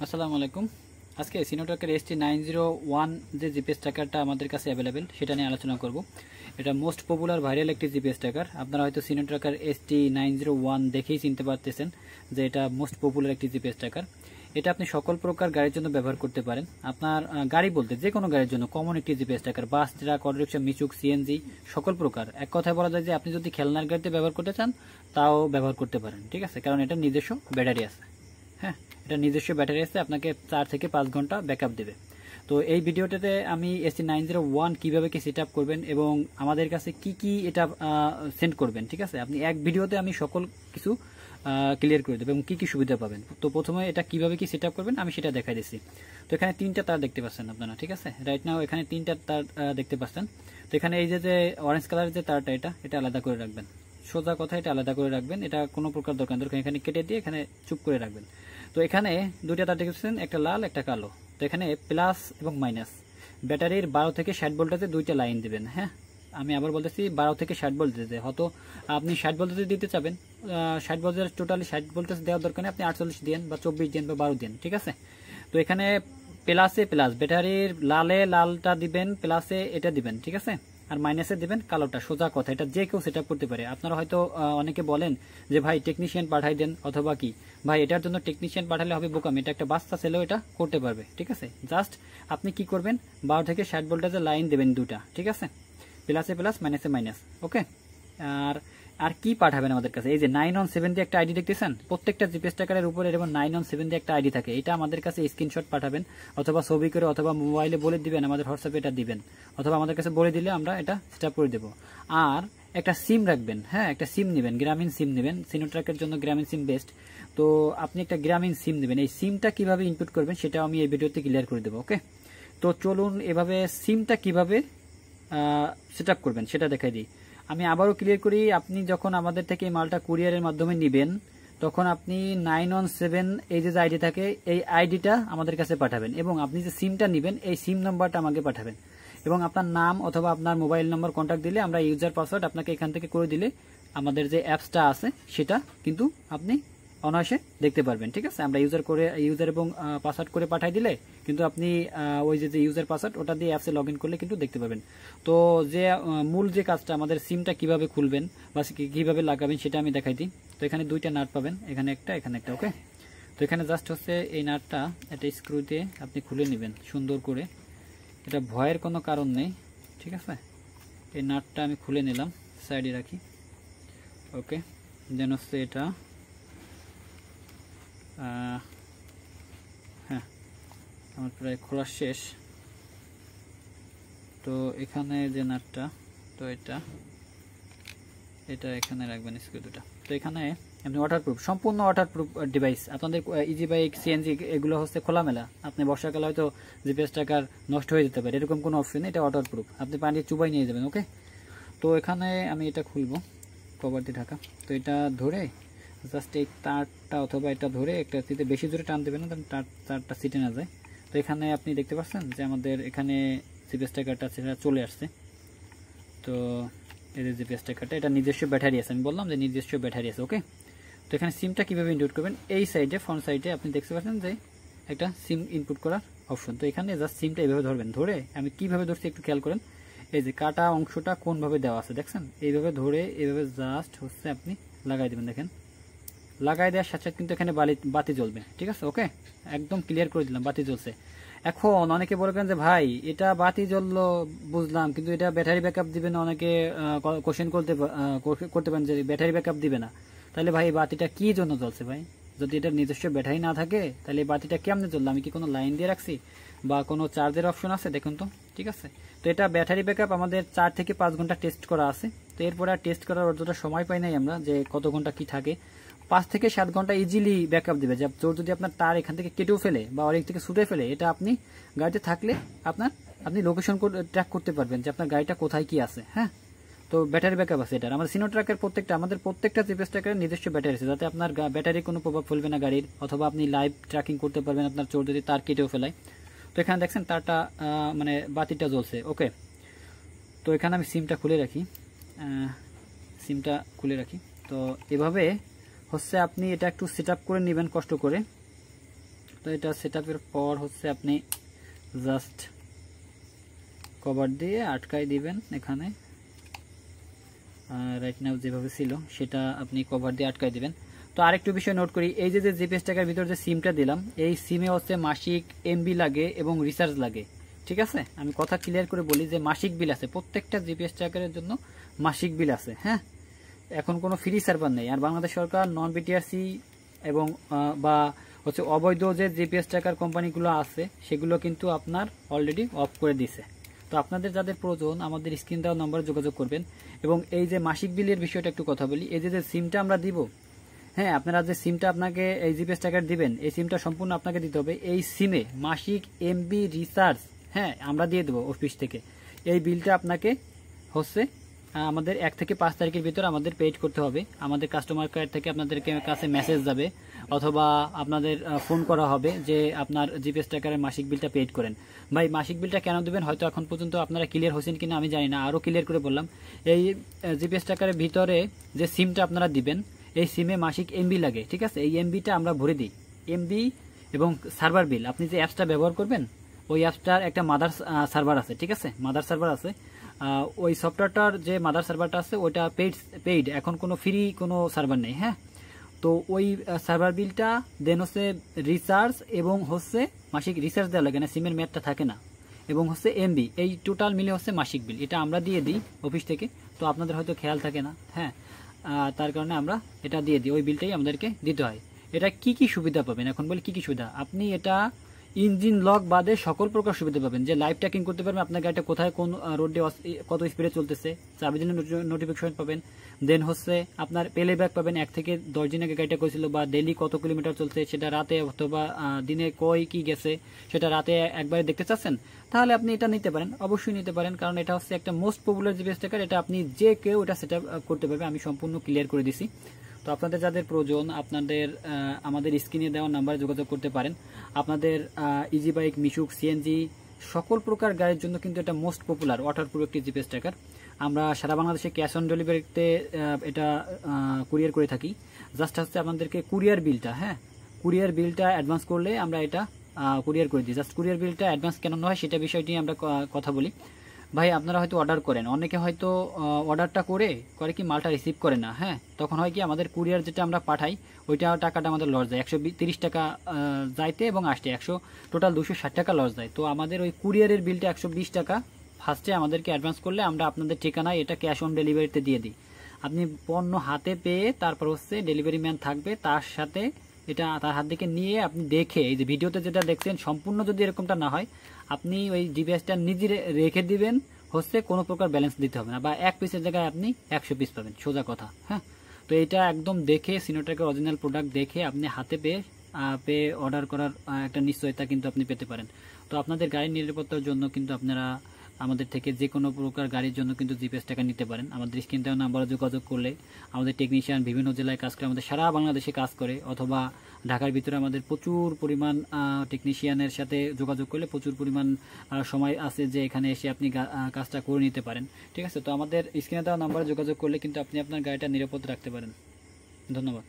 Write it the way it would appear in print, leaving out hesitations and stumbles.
আসসালামু আলাইকুম। আজকে সিনোট্রাকের ST901 যে জিপিএস ট্র্যাকারটা আমাদের কাছে অ্যাভেলেবেল সেটা নিয়ে আলোচনা করব। এটা মোস্ট পপুলার ভাইরাল একটি জিপিএস ট্র্যাকার। আপনারা হয়তো সিনোট্রাকার ST901 দেখেই চিনতে পারতেছেন যে এটা মোস্ট পপুলার একটি জিপিএস ট্র্যাকার। এটা আপনি সকল প্রকার গাড়ির জন্য ব্যবহার করতে পারেন। আপনার গাড়ি বলতে যে কোনো গাড়ির জন্য কমন একটি জিপিএস ট্র্যাকার, বাস, ট্রাক, অটোরিকশা, মিশুক, সিএনজি সকল প্রকার। এক কথায় বলা যায় যে আপনি যদি খেলনার গাড়িতে ব্যবহার করতে চান তাও ব্যবহার করতে পারেন, ঠিক আছে, কারণ এটা নিজস্ব ব্যাটারি আছে। হ্যাঁ, এটা নিজস্ব ব্যাটারি আছে, আপনাকে 4 থেকে 5 ঘন্টা ব্যাকআপ দেবে। তো এই ভিডিওটাতে আমি ST901 কিভাবে কি সেট আপ করবেন এবং আমাদের কাছে কি কি এটা সেন্ড করবেন, ঠিক আছে, আপনি এক ভিডিওতে আমি সকল কিছু ক্লিয়ার করে দেবো এবং কি কি সুবিধা পাবেন। তো প্রথমে এটা কিভাবে কি সেট আপ করবেন আমি সেটা দেখাই দিচ্ছি। তো এখানে 3টা তার দেখতে পাচ্ছেন আপনারা, ঠিক আছে, রাইট নাও এখানে 3টা তার দেখতে পাচ্ছেন। তো এখানে এই যে অরেঞ্জ কালারের যে তারটা এটা আলাদা করে রাখবেন। সোজা কথা এটা আলাদা করে রাখবেন, এটা কোনো প্রকার দরকার দরকার এখানে কেটে দিয়ে এখানে চুপ করে রাখবেন। তো এখানে দুইটা তার দেখছেন, একটা লাল একটা কালো। তো এখানে প্লাস এবং মাইনাস ব্যাটারির 12 থেকে 60 ভোল্টেজে দুইটা লাইন দিবেন। হ্যাঁ, আমি আবার বলতেছি 12 থেকে 60 ভোল্টেজে। হয়তো আপনি 60 ভোল্টেজে দিতে চাবেন, 60 ভোল্টেজ টোটালি 60 ভোল্টেজ দেওয়ার দরকার নেই, আপনি 48 দেন বা 24 দেন বা 12 দেন, ঠিক আছে। তো এখানে প্লাসে প্লাস ব্যাটারির লালে লালটা দিবেন, প্লাসে এটা দিবেন, ঠিক আছে, আর মাইনাসে দিবেন কালোটা। সোজা কথা, এটা যে কেউ সেট আপ করতে পারে। আপনারা হয়তো অনেকে বলেন যে ভাই টেকনিশিয়ান পাঠাই দেন, অথবা কি ভাই এটার জন্য টেকনিশিয়ান পাঠালে হবে বোকাম, এটা একটা বাচ্চা ছেলেও এটা করতে পারবে, ঠিক আছে। জাস্ট আপনি কি করবেন, 12 থেকে 60 ভোল্টেজের লাইন দেবেন দুটা, ঠিক আছে, প্লাসে প্লাস মাইনাসে মাইনাস, ওকে। আর আর কি পাঠাবেন আমাদের কাছে, এই যে 917 দিয়ে একটা আইডি দেখতেছেন, প্রত্যেকটা জিপিএস ট্র্যাকারের উপরে এরকম 917 দিয়ে একটা আইডি থাকে। এটা আমাদের কাছে স্ক্রিনশট পাঠাবেন, অথবা ছবি করে, অথবা মোবাইলে বলে দিবেন, আমাদের হোয়াটসঅ্যাপে এটা দিবেন, অথবা আমাদের কাছে বলে দিলে আমরা এটা সেট আপ করে দেবো। আর একটা সিম রাখবেন, হ্যাঁ, একটা সিম নেবেন, গ্রামীণ সিম নেবেন, সিনোট্রাকের জন্য গ্রামীণ সিম বেস্ট। তো আপনি একটা গ্রামীণ সিম নেবেন। এই সিমটা কিভাবে ইনপুট করবেন সেটাও আমি এই ভিডিওতে ক্লিয়ার করে দেবো, ওকে। তো চলুন এভাবে সিমটা কিভাবে সেট আপ করবেন সেটা দেখাই দিই। আমি আবারও ক্লিয়ার করি, আপনি যখন আমাদের থেকে এই মালটা কুরিয়ারের মাধ্যমে নেবেন তখন আপনি 917 এই যে আইডি থাকে এই আইডিটা আমাদের কাছে পাঠাবেন, এবং আপনি যে সিমটা নেবেন এই সিম নাম্বারটা আমাকে পাঠাবেন, এবং আপনার নাম অথবা আপনার মোবাইল নম্বর কন্ট্যাক্ট দিলে আমরা ইউজার পাসওয়ার্ড আপনাকে এখান থেকে করে দিলে আমাদের যে অ্যাপসটা আছে সেটা কিন্তু আপনি অনায়াসে দেখতে পারবেন, ঠিক আছে। আমরা ইউজার এবং পাসওয়ার্ড করে পাঠাই দিলে কিন্তু আপনি ওই যে ইউজার পাসওয়ার্ড ওটা দিয়ে অ্যাপসে লগ ইন করলে কিন্তু দেখতে পাবেন। তো যে মূল যে কাজটা, আমাদের সিমটা কিভাবে খুলবেন বা কিভাবে লাগাবেন সেটা আমি দেখাই দিই। তো এখানে দুইটা নাট পাবেন, এখানে একটা এখানে একটা, ওকে। তো এখানে জাস্ট হচ্ছে এই নাটটা একটা স্ক্রু দিয়ে আপনি খুলে নেবেন সুন্দর করে, এটা ভয়ের কোনো কারণ নেই, ঠিক আছে। এই নাটটা আমি খুলে নিলাম, সাইডে রাখি, ওকে। দেন হচ্ছে এটা, হ্যাঁ, আমার প্রায় খোলা শেষ। তো এখানে যে নাটটা, তো এটা এখানে রাখবেন স্ক্রু দুটা। তো এখানে আপনি ওয়াটারপ্রুফ, সম্পূর্ণ ওয়াটারপ্রুফ ডিভাইস। আপনাদের ইজি বাইক, সিএনজি এগুলো হচ্ছে খোলামেলা, আপনি বর্ষাকালে হয়তো জিপিএস ট্র্যাকার নষ্ট হয়ে যেতে পারে, এরকম কোনো অপশন নেই, এটা ওয়াটারপ্রুফ, আপনি পানি চুবাই নিয়ে যাবেন, ওকে। তো এখানে আমি এটা খুলবো, কভার দিয়ে ঢাকা। তো এটা ধরে জাস্ট এই তারটা অথবা এটা ধরে একটা সিটে বেশি জোরে টান দেবেন না, তারটা সিটে না যায়। তো এখানে আপনি দেখতে পাচ্ছেন যে আমাদের এখানে জিপিএস ট্র্যাকারটা সেটা চলে আসছে। তো এই যে জিপিএস ট্র্যাকারটা, এটা নিজস্ব ব্যাটারি আছে, আমি বললাম যে নিজস্ব ব্যাটারি আছে, ওকে। তো এখানে সিমটা কিভাবে ইনপুট করবেন, এই সাইডে ফ্রন্ট সাইডে আপনি দেখতে পাচ্ছেন যে একটা সিম ইনপুট করার অপশন। তো এখানে জাস্ট সিমটা এইভাবে ধরবেন, ধরে আমি কিভাবে ধরছি একটু খেয়াল করেন, এই যে কাটা অংশটা কোনভাবে দেওয়া আছে দেখছেন, এইভাবে ধরে এইভাবে জাস্ট হচ্ছে আপনি লাগাই দেবেন। দেখেন লাগাই দেওয়ার সাথে সাথে কিন্তু এখানে বাতি জ্বলবে, ঠিক আছে, ওকে। একদম ক্লিয়ার করে দিলাম, বাতি জ্বলছে। এখন অনেকে বলবেন যে ভাই এটা বাতি জ্বললো বুঝলাম, কিন্তু এটা ব্যাটারি ব্যাকআপ দিবে না, অনেকে কোশ্চেন করতে পারেন যে ব্যাটারি ব্যাকআপ দিবে না। তাহলে ভাই বাতিটা কি জন্য জ্বলছে ভাই, যদি এটা নিজস্ব ব্যাটারি না থাকে তাহলে এই বাতিটা কেমনে জ্বললো, আমি কি কোনো লাইন দিয়ে রাখছি বা কোনো চার্জের অপশন আছে দেখুন তো, ঠিক আছে। তো এটা ব্যাটারি ব্যাকআপ আমাদের 4 থেকে 5 ঘন্টা টেস্ট করা আছে। তো এরপরে আর টেস্ট করার অতটা সময় পাই নাই আমরা যে কত ঘন্টা কি থাকে। 5 থেকে 7 ঘন্টা ইজিলি ব্যাকআপ দেবে। যদি আপনার তার এখান থেকে কেটেও ফেলে বা অনেক থেকে ছুটে ফেলে, এটা আপনি গাড়িতে থাকলে আপনি লোকেশন ট্র্যাক করতে পারবেন যে আপনার গাড়িটা কোথায় কি আছে, হ্যাঁ। তো ব্যাটারি ব্যাকআপ আছে এটার। আমাদের সিনোট্রাকের আমাদের প্রত্যেকটা জিপিএস ট্র্যাকারের নিজস্ব ব্যাটারি আছে, যাতে আপনার ব্যাটারি কোনো প্রভাব ফেলবে না গাড়ির, অথবা আপনি লাইভ ট্র্যাকিং করতে পারবেন আপনার চোর যদি তার কেটেও ফেলায়। তো এখানে দেখছেন তারটা মানে বাতিটা জ্বলছে, ওকে। তো এখানে আমি সিমটা খুলে রাখি। তো এভাবে হচ্ছে আপনি এটা একটু সেট আপ করে নেবেন কষ্ট করে। তো এটা সেটআপের পর হচ্ছে আপনি জাস্ট কভার দিয়ে আটকাই দিবেন এখানে, রাইট নাও যেভাবে ছিল সেটা আপনি কভার দিয়ে আটকাই দিবেন। তো আরেকটু বিষয় নোট করি, এই যে জিপিএস ট্র্যাকের ভিতর যে সিমটা দিলাম, এই সিমে হচ্ছে মাসিক এমবি লাগে এবং রিচার্জ লাগে, ঠিক আছে। আমি কথা ক্লিয়ার করে বলি যে মাসিক বিল আছে, প্রত্যেকটা জিপিএস ট্র্যাকারের জন্য মাসিক বিল আছে। হ্যাঁ, এখন কোনো ফ্রি সার্ভার নেই। আর বাংলাদেশ সরকার নন বিটিআরসি এবং বা হচ্ছে অবৈধ যে জিপিএস ট্র্যাকার কোম্পানিগুলো আছে সেগুলো কিন্তু আপনার অলরেডি অফ করে দিছে। তো আপনাদের যাদের প্রয়োজন আমাদের স্ক্রিন দেওয়া নম্বরে যোগাযোগ করবেন। এবং এই যে মাসিক বিলের বিষয়টা একটু কথা বলি, এই যে সিমটা আমরা দিব, হ্যাঁ আপনারা যে সিমটা আপনাকে এই জিপিএস ট্র্যাকার দিবেন, এই সিমটা সম্পূর্ণ আপনাকে দিতে হবে। এই সিমে মাসিক এমবি রিচার্জ হ্যাঁ আমরা দিয়ে দেবো অফিস থেকে। এই বিলটা আপনাকে হচ্ছে আমাদের 1 থেকে 5 তারিখের ভিতর আমাদের পেড করতে হবে। আমাদের কাস্টমার কেয়ার থেকে আপনাদের কাছে মেসেজ যাবে অথবা আপনাদের ফোন করা হবে যে আপনার জিপিএস ট্র্যাকারের মাসিক বিলটা পেড করেন। ভাই মাসিক বিলটা কেন দেবেন হয়তো এখন পর্যন্ত আপনারা ক্লিয়ার হয়েছেন কিনা আমি জানি না, আরও ক্লিয়ার করে বললাম। এই জিপিএস ট্র্যাকারের ভিতরে যে সিমটা আপনারা দিবেন, এই সিমে মাসিক এমবি লাগে, ঠিক আছে। এই এমবিটা আমরা ভরে দিই, এমবি এবং সার্ভার বিল। আপনি যে অ্যাপসটা ব্যবহার করবেন ওই অ্যাপসটার একটা মাদার সার্ভার আছে, ঠিক আছে, মাদার সার্ভার আছে। ওই সফটওয়্যারটার যে মাদার সার্ভারটা আছে ওইটা পেইড, এখন কোনো ফ্রি কোনো সার্ভার নেই। হ্যাঁ, তো ওই সার্ভার বিলটা দেন হচ্ছে রিচার্জ এবং হচ্ছে মাসিক রিচার্জ দেওয়া লাগে না, সিমের মেয়াদটা থাকে না, এবং হচ্ছে এমবি, এই টোটাল মিলে হচ্ছে মাসিক বিল। এটা আমরা দিয়ে দিই অফিস থেকে, তো আপনাদের হয়তো খেয়াল থাকে না। হ্যাঁ, তার কারণে আমরা এটা দিয়ে দিই, ওই বিলটাই আমাদেরকে দিতে হয়। এটা কি কি সুবিধা পাবেন এখন বলি, কি কি সুবিধা? আপনি এটা ইঞ্জিন লক বাদে সকল প্রকার সুবিধা পাবেন, যে লাইভ ট্র্যাকিং করতে পারবেন আপনার গাড়িটা কোথায় কোন রোডে কত স্পিডে চলতেছে, চাবি দিলে নোটিফিকেশন পাবেন। দেন হচ্ছে আপনার পেলে ব্যাক পাবেন, 1 থেকে 10 দিন আগে গাড়িটা করেছিল বা ডেইলি কত কিলোমিটার চলছে সেটা রাতে অথবা দিনে কই কি গেছে সেটা রাতে একবারে দেখতে চাচ্ছেন, তাহলে আপনি এটা নিতে পারেন, অবশ্যই নিতে পারেন। কারণ এটা হচ্ছে একটা মোস্ট পপুলার জিপিএস ট্র্যাকার, এটা আপনি যে কেউ এটা সেট করতে পারবে, আমি সম্পূর্ণ ক্লিয়ার করে দিছি। তো আপনাদের যাদের প্রয়োজন আপনাদের আমাদের স্ক্রিনে দেওয়া নাম্বারে যোগাযোগ করতে পারেন। আপনাদের ইজি বাইক, মিশুক, সিএনজি সকল প্রকার গাড়ির জন্য কিন্তু এটা মোস্ট পপুলার ওয়াটারপ্রুফ একটি জিপিএস ট্র্যাকার। আমরা সারা বাংলাদেশে ক্যাশ অন ডেলিভারিতে এটা কুরিয়ার করে থাকি। জাস্ট হচ্ছে আপনাদেরকে কুরিয়ার বিলটা, হ্যাঁ কুরিয়ার বিলটা অ্যাডভান্স করলে আমরা এটা কুরিয়ার করে দিই। জাস্ট কুরিয়ার বিলটা অ্যাডভান্স কেন হয় সেটা বিষয়টি আমরা কথা বলি। ভাই আপনারা হয়তো অর্ডার করেন, অনেকে হয়তো অর্ডারটা করে কি মালটা রিসিভ করে না। হ্যাঁ, তখন হয় কি আমাদের কুরিয়ার যেটা আমরা পাঠাই ওইটা টাকাটা আমাদের লস যায়, 130 টাকা যাইতে এবং আসতে, টোটাল 260 টাকা লস যায়। তো আমাদের ওই কুরিয়ারের বিলটা 120 টাকা ফার্স্টে আমাদেরকে অ্যাডভান্স করলে আমরা আপনাদের ঠিকানায় এটা ক্যাশ অন ডেলিভারিতে দিয়ে দিই। আপনি পণ্য হাতে পেয়ে তারপর হচ্ছে ডেলিভারি ম্যান থাকবে, তার সাথে এটা তার হাত থেকে নিয়ে আপনি দেখে, এই যে ভিডিওতে যেটা দেখছেন সম্পূর্ণ যদি এরকমটা না হয় আপনি ওই জিপিএসটা নিজে রেখে দিবেন, হচ্ছে কোনো প্রকার ব্যালেন্স দিতে হবে না, বা 1 পিসের জায়গায় আপনি 100 পিস পাবেন, সোজা কথা। হ্যাঁ, তো এটা একদম দেখে সিনোট্র্যাকের অরিজিনাল প্রোডাক্ট দেখে আপনি হাতে পেয়ে অর্ডার করার একটা নিশ্চয়তা কিন্তু আপনি পেতে পারেন। তো আপনাদের গাড়ির নিরাপত্তার জন্য কিন্তু আপনারা আমাদের থেকে যে কোনো প্রকার গাড়ির জন্য কিন্তু জিপিএস ট্র্যাকার নিতে পারেন। আমাদের স্ক্রিন দেওয়া নাম্বারে যোগাযোগ করলে আমাদের টেকনিশিয়ান বিভিন্ন জেলায় কাজ করে, আমাদের সারা বাংলাদেশে কাজ করে, অথবা ঢাকার ভিতরে আমাদের প্রচুর পরিমাণ টেকনিশিয়ানের সাথে যোগাযোগ করলে প্রচুর পরিমাণ সময় আছে যে এখানে এসে আপনি কাজটা করে নিতে পারেন, ঠিক আছে। তো আমাদের স্ক্রিনে দেওয়া নাম্বারে যোগাযোগ করলে কিন্তু আপনি আপনার গাড়িটা নিরাপদ রাখতে পারেন। ধন্যবাদ।